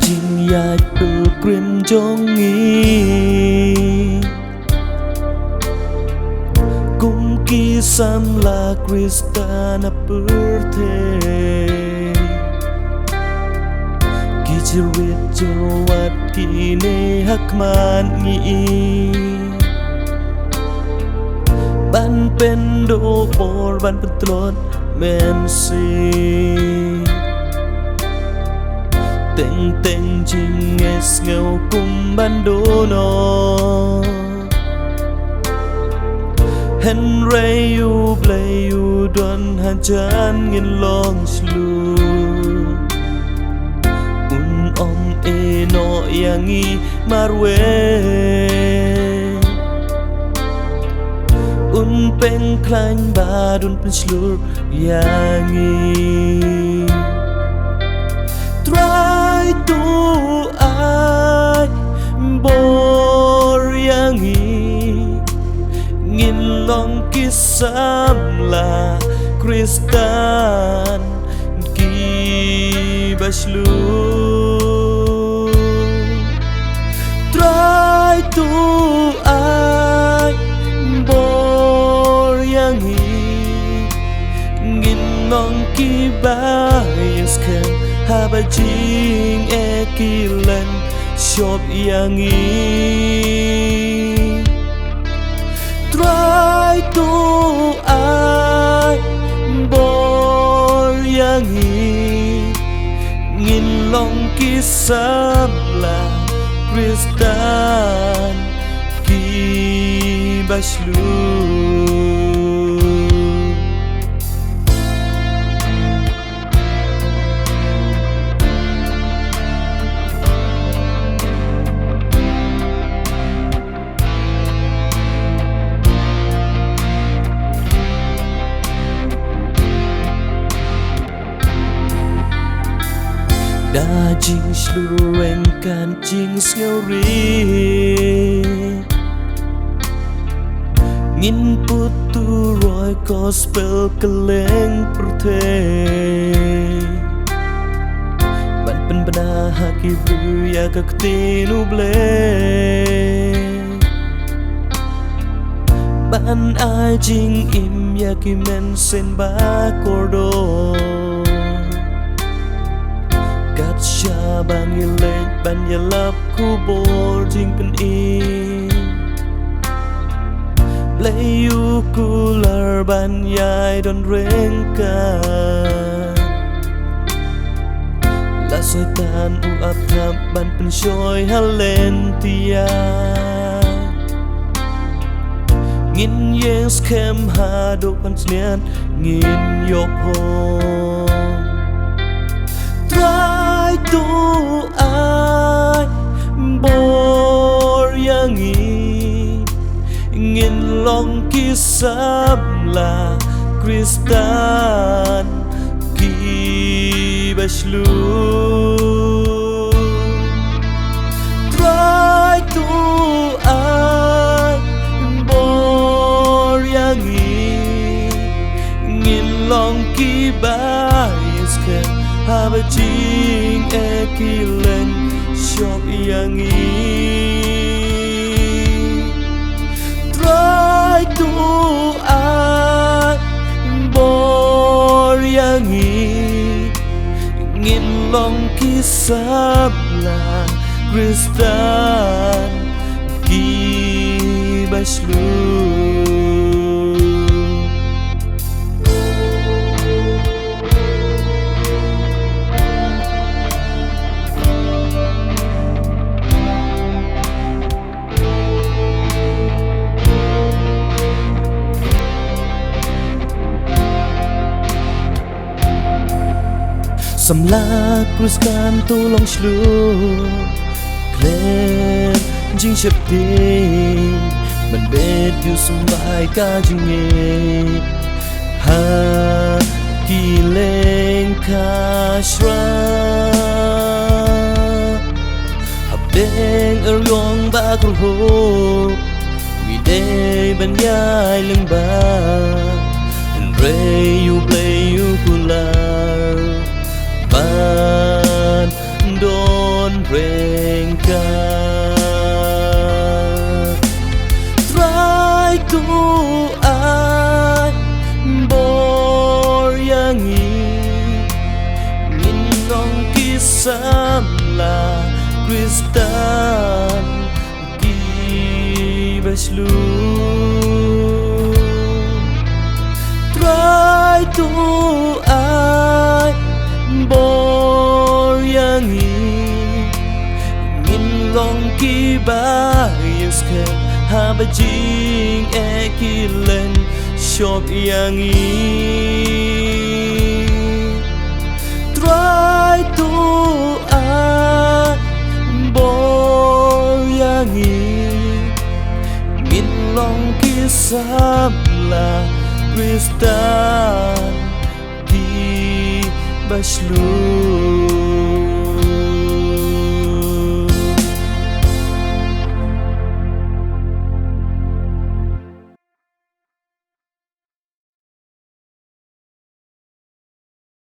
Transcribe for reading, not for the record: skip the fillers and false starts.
jing yai pilgrim jongi kum kisam la Kristana perthe kijirit jawat kine hakman ngi ban pendo bor ban petlot mensi teng teng jing es ngeu kum bandono hen rei u play u don hajan ngin long slu un om e no yangi marwe un peng klan badun penslur yangi try to ai bor yangi ngin long kisam la Kristan ki baslu try to ai bor yangi ngin long ki bayas ken haba jing ekilen shop yangi try to ai bor yangi ngin long kisam la Kristan ki baslu da jing slureng kan jing sngeri ngin putu roy gospel keleng perthe ban pen bana haki bru ya kaktinu ble ban ai jing im ya ki men sen ba kordo Sha ban yelek ban yelap ku bor jing pen in play you cooler ban yai don rengkan la soitan u ap thap ban pen shoy halen tia ngin yes kem ha do pan snian ngin yok hong try to ai bor yangi ngin long kisam la Kristan ki baslu try to ai bor yangi ngin long ki bayas ken haba jing ekilen shop yangi try to ai bor yangi ngin long kisam la Kristan ki baslu Samla Kristkan tulong slu Klen jing shep ding Man bet yu sumbai ka jingit Ha kileng ka shra Habdeng eryong bakul ho Midday ban yai leng ba And ray you play you pular ban do la Kristan ki baslu try to ai bor yangi min long ki ba yuske haba jing ekilen shop yangi try to ai bor yangi min long ki sabla Kristan di baslu